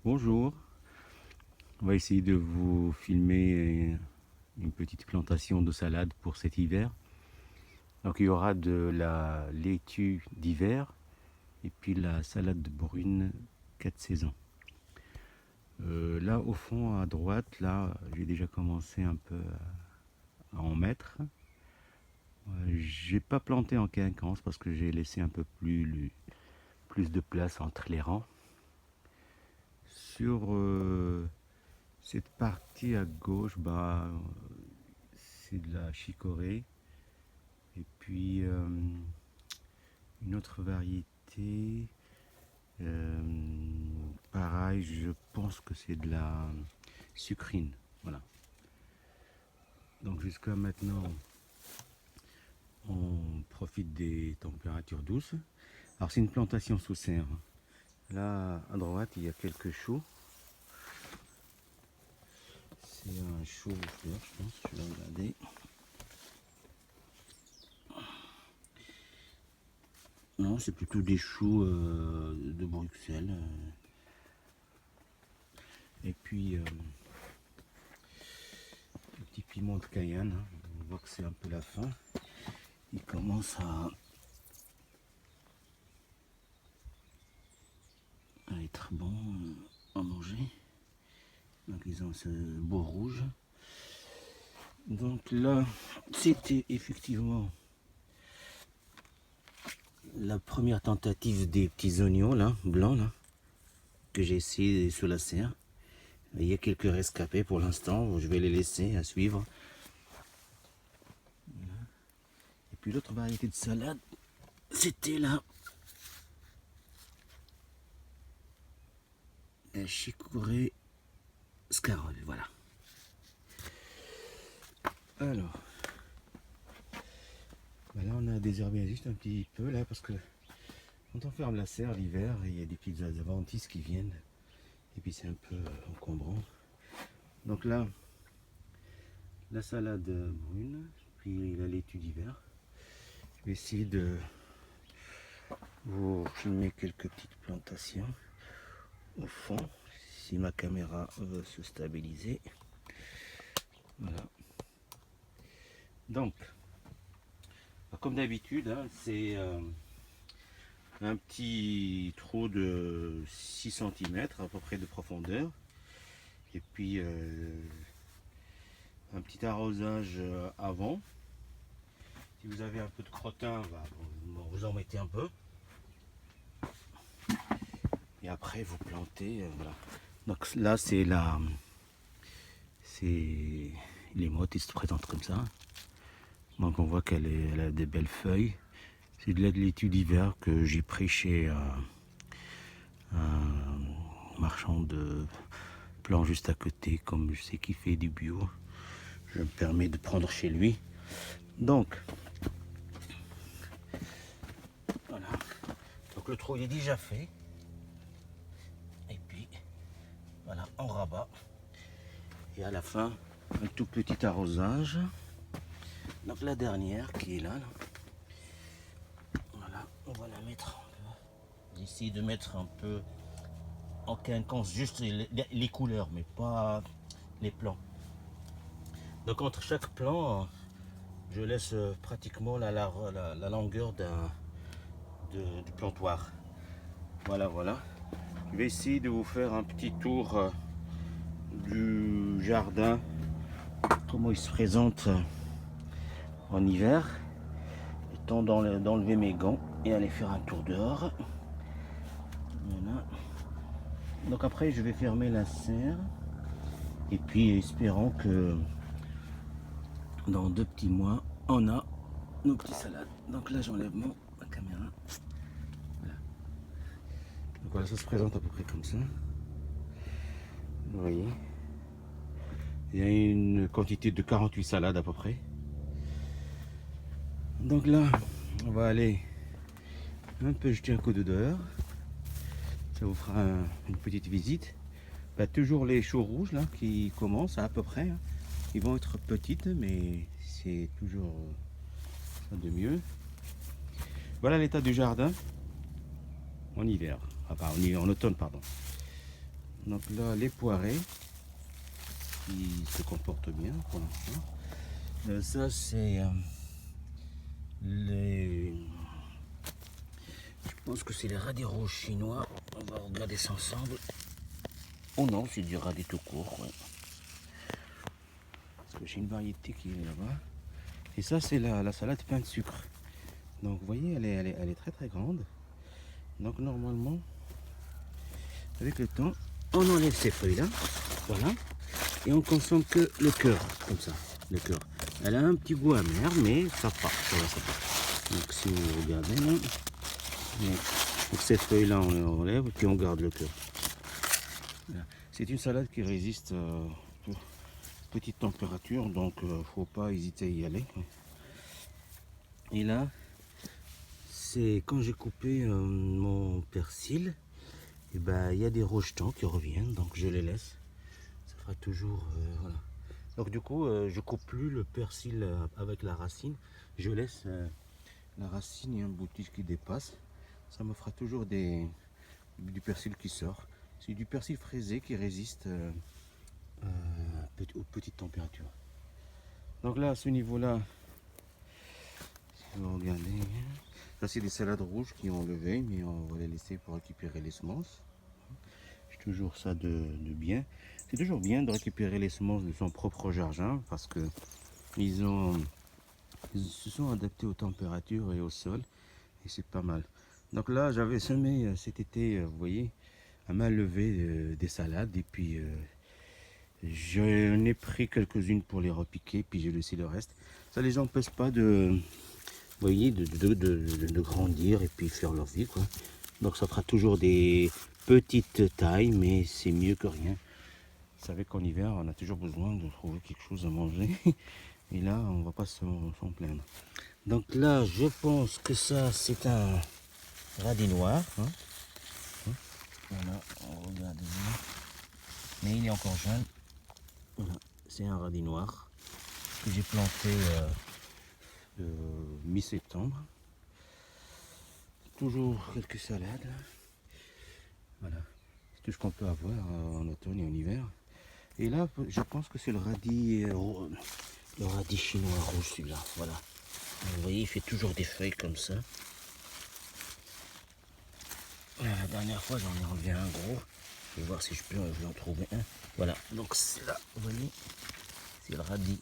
Bonjour, on va essayer de vous filmer une petite plantation de salade pour cet hiver. Donc il y aura de la laitue d'hiver et puis la salade brune 4 saisons. Là au fond à droite, là j'ai déjà commencé un peu à en mettre. J'ai pas planté en quinconce parce que j'ai laissé un peu plus de place entre les rangs. Sur cette partie à gauche, c'est de la chicorée. Et puis une autre variété, pareil, je pense que c'est de la sucrine. Voilà. Donc jusqu'à maintenant, on profite des températures douces. Alors c'est une plantation sous serre. Là à droite, il y a quelques choux. C'est un chou aux fleurs, je pense. Je vais regarder. Non, c'est plutôt des choux de Bruxelles. Et puis, le petit piment de Cayenne. On voit que c'est un peu la fin. Il commence à être bon à manger. Donc, ils ont ce beau rouge. Donc là, c'était effectivement la première tentative des petits oignons là, blancs là, que j'ai essayé sous la serre. Il y a quelques rescapés pour l'instant, je vais les laisser à suivre. Et puis l'autre variété de salade, c'était la chicorée scarole, voilà. Alors, là on a désherbé juste un petit peu là parce que quand on ferme la serre l'hiver, il y a des petites adventices qui viennent et puis c'est un peu encombrant. Donc là, la salade brune, puis la laitue d'hiver. Je vais essayer de vous filmer quelques petites plantations au fond, si ma caméra veut se stabiliser. Voilà. Donc, comme d'habitude, hein, c'est un petit trou de 6 cm à peu près de profondeur. Et puis un petit arrosage avant. Si vous avez un peu de crottin, vous en mettez un peu. Et après vous plantez. Voilà. Donc là c'est les mottes, ils se présentent comme ça. Donc on voit elle a des belles feuilles. C'est de la laitue d'hiver que j'ai pris chez un marchand de plants juste à côté. Comme je sais qu'il fait du bio, je me permets de prendre chez lui. Donc voilà. Donc le trou il est déjà fait. Et puis voilà, on rabat. Et à la fin, un tout petit arrosage. Donc la dernière qui est là. Voilà, on va la mettre un peu. J'essaie de mettre un peu en quinconce juste les couleurs, mais pas les plants. Donc entre chaque plant, je laisse pratiquement la longueur du plantoir. Voilà, voilà. Je vais essayer de vous faire un petit tour du jardin, comment il se présente en hiver. Le temps d'enlever mes gants et aller faire un tour dehors. Voilà. Donc après je vais fermer la serre et puis espérons que dans 2 petits mois on a nos petites salades. Donc là j'enlève ma caméra. Voilà. Donc voilà, ça se présente à peu près comme ça. Vous voyez, il y a une quantité de 48 salades à peu près. Donc là on va aller un peu jeter un coup de dehors. Ça vous fera une petite visite. Toujours les choux rouges là qui commencent à peu près. Hein. Ils vont être petites, mais c'est toujours ça de mieux. Voilà l'état du jardin en hiver. En automne, pardon. Donc là, les poirées qui se comportent bien pour l'instant. Ça, c'est les... Je pense que c'est les radis rouges chinois. On va regarder ça ensemble. Oh non, c'est du radis tout court. Ouais. Parce que j'ai une variété qui est là-bas. Et ça, c'est la salade pain de sucre. Donc vous voyez, elle est très très grande. Donc normalement, avec le temps, on enlève ces feuilles-là. Voilà. Et on consomme que le cœur, comme ça. Le cœur. Elle a un petit goût amer, mais ça part. Ça va, ça part. Donc si vous regardez là, donc cette feuille-là, on les enlève, puis on garde le cœur. Voilà. C'est une salade qui résiste pour petite température, donc faut pas hésiter à y aller. Et là, c'est quand j'ai coupé mon persil, et ben il y a des rejetons qui reviennent, donc je les laisse. Ça fera toujours voilà. Donc du coup, je coupe plus le persil avec la racine, je laisse la racine et un bout qui dépasse. Ça me fera toujours du persil qui sort. C'est du persil fraisé qui résiste aux petites températures. Donc là, à ce niveau-là, si vous regardez, ça c'est des salades rouges qui ont levé, mais on va les laisser pour récupérer les semences. C'est toujours ça de bien. C'est toujours bien de récupérer les semences de son propre jardin parce que ils se sont adaptés aux températures et au sol et c'est pas mal. Donc là, j'avais semé cet été, vous voyez, à main levée des salades et puis j'en ai pris quelques-unes pour les repiquer, puis j'ai laissé le reste. Ça les empêche pas de, vous voyez, de grandir et puis faire leur vie, quoi. Donc ça fera toujours des petites tailles, mais c'est mieux que rien. Vous savez qu'en hiver, on a toujours besoin de trouver quelque chose à manger. Et là, on va pas s'en plaindre. Donc là, je pense que ça, c'est un radis noir. Hein. Voilà, on regarde bien. Mais il est encore jeune. Voilà, c'est un radis noir que j'ai planté mi-septembre. Toujours quelques salades. Là. Voilà, c'est tout ce qu'on peut avoir en automne et en hiver. Et là, je pense que c'est le radis chinois rouge, celui-là. Voilà. Vous voyez, il fait toujours des feuilles comme ça. La dernière fois, j'en ai enlevé un gros. Je vais voir si je peux en trouver un. Voilà, donc c'est là, vous voyez, c'est le radis.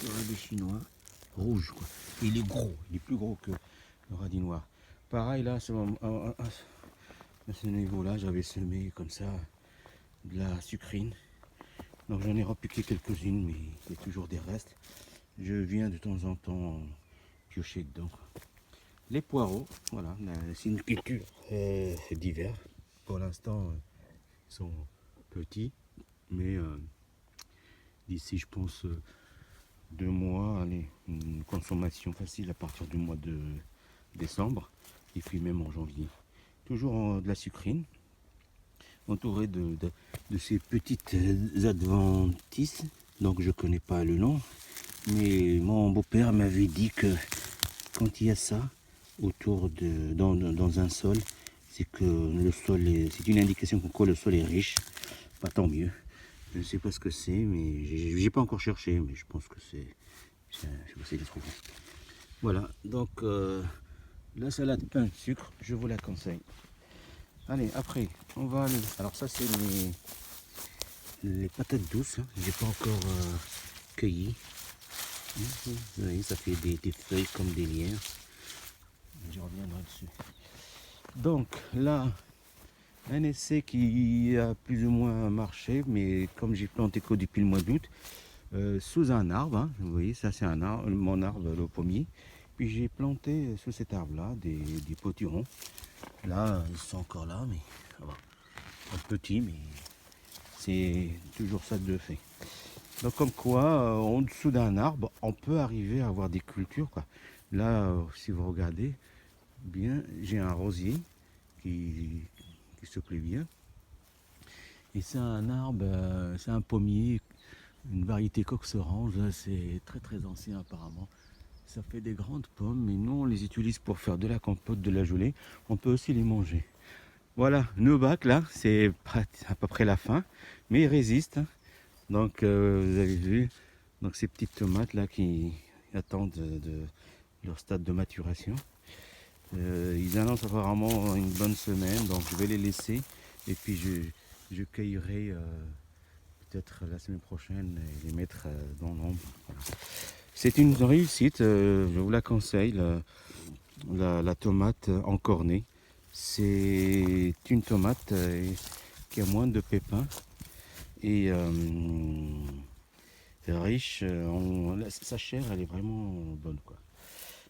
Le radis chinois rouge, quoi. Et il est gros, il est plus gros que le radis noir. Pareil, là, à ce niveau-là, j'avais semé comme ça de la sucrine. Donc j'en ai repiqué quelques-unes, mais il y a toujours des restes. Je viens de temps en temps piocher dedans. Les poireaux, voilà, c'est une culture d'hiver. Pour l'instant, ils sont petits, mais d'ici, je pense, 2 mois, allez, une consommation facile à partir du mois de décembre, et puis même en janvier. Toujours de la sucrine, entouré de ces petites adventices, donc je connais pas le nom, mais mon beau-père m'avait dit que quand il y a ça autour dans un sol, c'est que le sol c'est une indication que le sol est riche. Pas tant mieux. Je ne sais pas ce que c'est, mais j'ai pas encore cherché, mais je pense que c'est je vais essayer de trouver. Voilà, donc la salade pain de sucre, je vous la conseille. Allez, après, on va aller. Alors ça c'est les patates douces, hein. J'ai pas encore cueilli. Vous voyez, ça fait des feuilles comme des liens. Je reviendrai dessus. Donc là, un essai qui a plus ou moins marché, mais comme j'ai planté que depuis le mois d'août, sous un arbre, hein, vous voyez, ça c'est un arbre, mon arbre, le pommier. Puis j'ai planté sous cet arbre-là des potirons. Là, ils sont encore là, mais pas petits, mais c'est toujours ça de fait. Donc comme quoi, en dessous d'un arbre, on peut arriver à avoir des cultures, quoi. Là, si vous regardez bien, j'ai un rosier qui se plaît bien. Et c'est un arbre, c'est un pommier, une variété cox orange, c'est très très ancien apparemment. Ça fait des grandes pommes, mais nous on les utilise pour faire de la compote, de la gelée. On peut aussi les manger. Voilà, nos bacs là, c'est à peu près la fin, mais ils résistent, hein. Donc vous avez vu, donc ces petites tomates là qui attendent leur stade de maturation. Ils annoncent apparemment une bonne semaine, donc je vais les laisser et puis je cueillerai peut-être la semaine prochaine et les mettre dans l'ombre. Voilà. C'est une réussite, je vous la conseille, la tomate encornée. C'est une tomate qui a moins de pépins et riche. Sa chair, elle est vraiment bonne, quoi.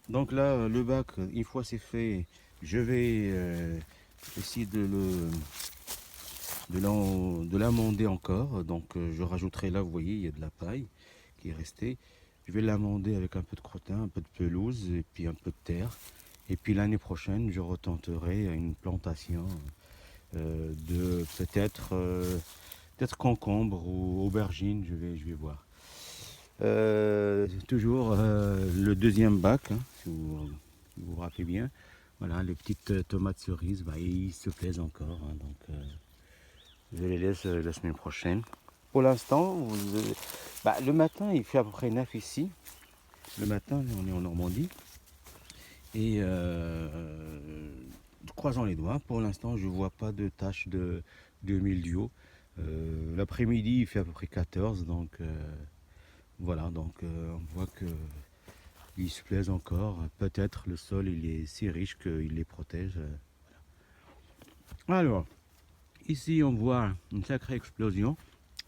Donc là, le bac, une fois c'est fait, je vais essayer de l'amender encore. Donc je rajouterai là, vous voyez, il y a de la paille qui est restée. Je vais l'amender avec un peu de crottin, un peu de pelouse et puis un peu de terre. Et puis l'année prochaine, je retenterai une plantation de peut-être concombre ou aubergine, je vais voir. Toujours le deuxième bac, hein, si vous vous rappelez bien. Voilà, les petites tomates cerises, bah, ils se plaisent encore, hein, donc je les laisse la semaine prochaine. Pour l'instant, le matin, il fait à peu près 9 ici. Le matin, on est en Normandie. Et croisons les doigts, pour l'instant, je ne vois pas de taches de mildiou. L'après-midi, il fait à peu près 14, donc voilà, donc on voit que ils se plaisent encore. Peut-être le sol il est si riche qu'il les protège. Voilà. Alors, ici on voit une sacrée explosion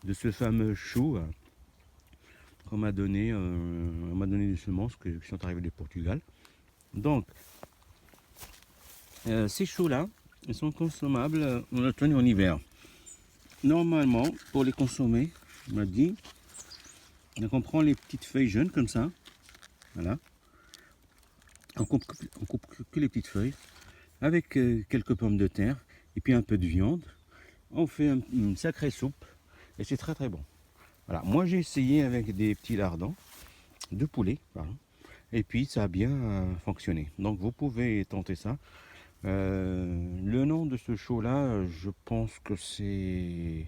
de ce fameux chou qu'on m'a donné. On m'a donné des semences qui sont arrivées du Portugal. Donc, ces choux-là, ils sont consommables en automne et en hiver. Normalement, pour les consommer, on m'a dit, donc on prend les petites feuilles jeunes comme ça. Voilà. On coupe que les petites feuilles avec quelques pommes de terre et puis un peu de viande. On fait une sacrée soupe et c'est très très bon. Voilà. Moi j'ai essayé avec des petits lardons de poulet, pardon, et puis ça a bien fonctionné. Donc vous pouvez tenter ça. Le nom de ce chou là, je pense que c'est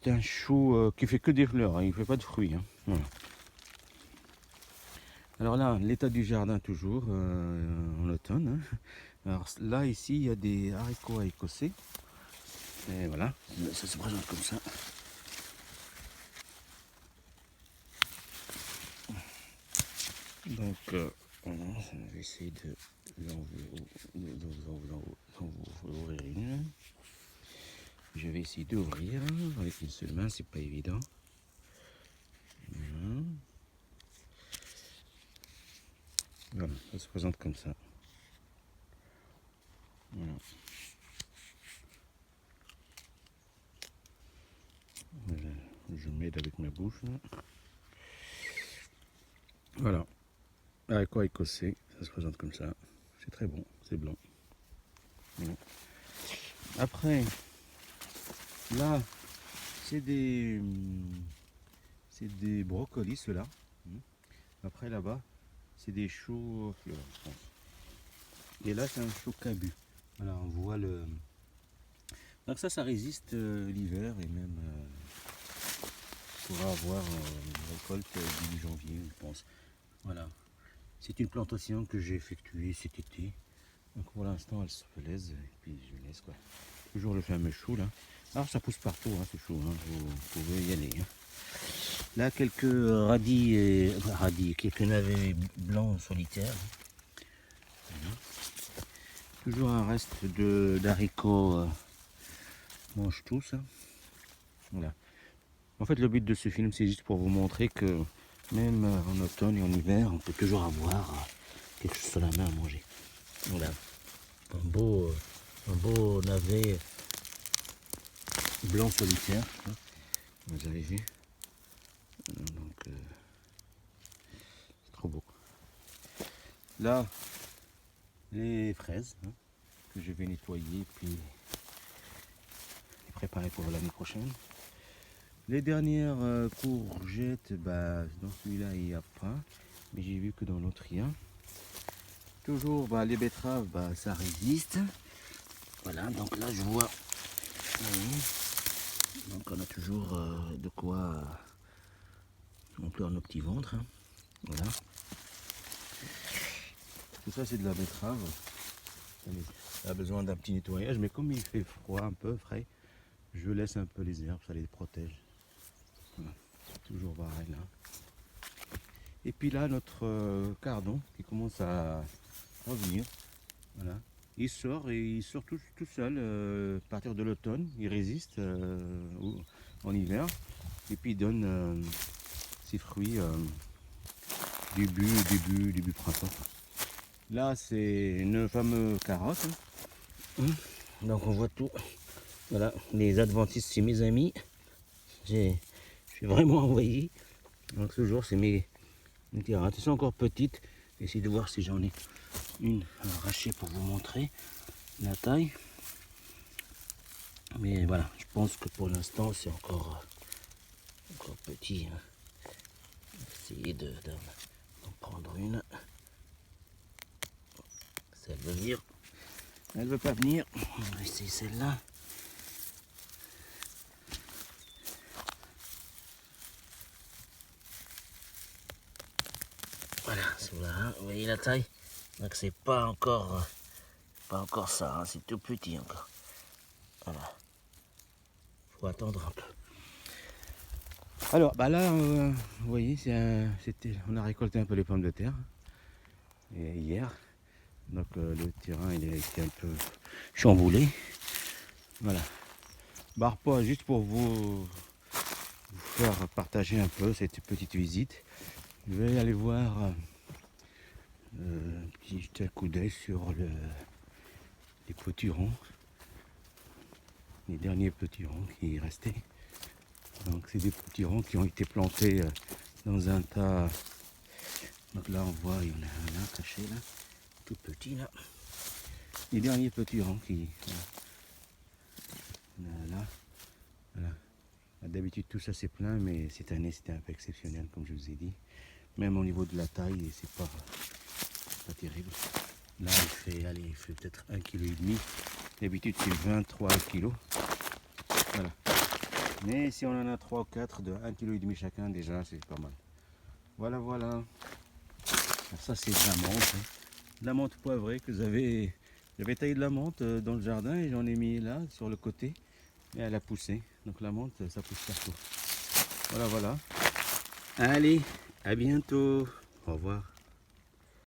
un chou qui fait que des fleurs, hein, il ne fait pas de fruits, hein. Voilà. Alors là, l'état du jardin toujours en automne, hein. Alors là, ici, il y a des haricots à écosser. Et voilà, ça se présente comme ça. Donc, voilà, je vais essayer de vous ouvrir une. Je vais essayer d'ouvrir avec une seule main, c'est pas évident. Voilà. Voilà, ça se présente comme ça. Voilà. Je m'aide avec ma bouche. Là. Voilà. Haricot écossais, ça se présente comme ça. C'est très bon, c'est blanc. Voilà. Après, là, c'est des brocolis, ceux-là. Après, là-bas, c'est des choux fleurs, je pense. Et là, c'est un chou cabu. Voilà, on voit le... Donc ça résiste l'hiver et même pourra avoir une récolte début janvier, je pense. Voilà. C'est une plantation que j'ai effectuée cet été. Donc pour l'instant, elle se plaise et puis je laisse quoi. Toujours le fameux chou là. Alors ça pousse partout, hein, ce chou, hein. Vous pouvez y aller. Hein. Là, quelques radis, quelques navets blancs solitaires. Voilà. Toujours un reste d'haricots mange tous. Hein. Voilà. En fait, le but de ce film, c'est juste pour vous montrer que même en automne et en hiver, on peut toujours avoir quelque chose sur la main à manger. Voilà. Un beau navet blanc solitaire. Hein. Vous avez vu. Donc, c'est trop beau. Là, les fraises hein, que je vais nettoyer puis les préparer pour l'année prochaine. Les dernières courgettes, bah, dans celui-là il n'y a pas, mais j'ai vu que dans l'autre il y a. Toujours bah, les betteraves, bah, ça résiste. Voilà, donc là je vois. Oui. Donc on a toujours de quoi remplir nos petits ventres. Hein. Voilà. Tout ça c'est de la betterave. Ça a besoin d'un petit nettoyage, mais comme il fait froid, un peu frais, je laisse un peu les herbes, ça les protège. Voilà. Toujours pareil là. Et puis là, notre cardon qui commence à revenir. Voilà. Il sort et il sort tout seul à partir de l'automne. Il résiste en hiver. Et puis il donne ses fruits début printemps. Là, c'est une fameuse carotte. Donc on voit tout. Voilà, les adventistes, c'est mes amis. Je suis vraiment envoyé. Donc ce jour, c'est mes carottes. Elles sont encore petites. J'essaie de voir si j'en ai une arrachée pour vous montrer la taille. Mais voilà, je pense que pour l'instant, c'est encore petit. Hein. On va essayer d'en prendre une. Si elle veut venir. Elle veut pas venir. On va essayer celle-là. Voilà, celle-là. Vous voyez la taille? Donc c'est pas encore ça. Hein. C'est tout petit encore. Voilà. Faut attendre un peu. Alors, bah là, vous voyez, on a récolté un peu les pommes de terre hier. Donc le terrain il a été un peu chamboulé. Voilà. Barre pas juste pour vous faire partager un peu cette petite visite. Je vais aller voir jeter un coup d'œil sur les potirons. Les derniers potirons qui restaient. Donc c'est des potirons qui ont été plantés dans un tas. Donc là on voit, il y en a un là caché là, tout petit là. Les derniers potirons qui. Voilà. Voilà. D'habitude tout ça c'est plein, mais cette année c'était un peu exceptionnel comme je vous ai dit. Même au niveau de la taille, c'est pas terrible. Là il fait peut-être 1,5 kg. D'habitude c'est 23 kg. Voilà. Mais si on en a 3 ou 4 de 1,5 kg chacun, déjà c'est pas mal. Voilà, voilà. Alors ça c'est de la menthe. Hein. De la menthe poivrée que j'avais taillé de la menthe dans le jardin et j'en ai mis là sur le côté. Et elle a poussé. Donc la menthe, ça pousse partout. Voilà, voilà. Allez, à bientôt. Au revoir.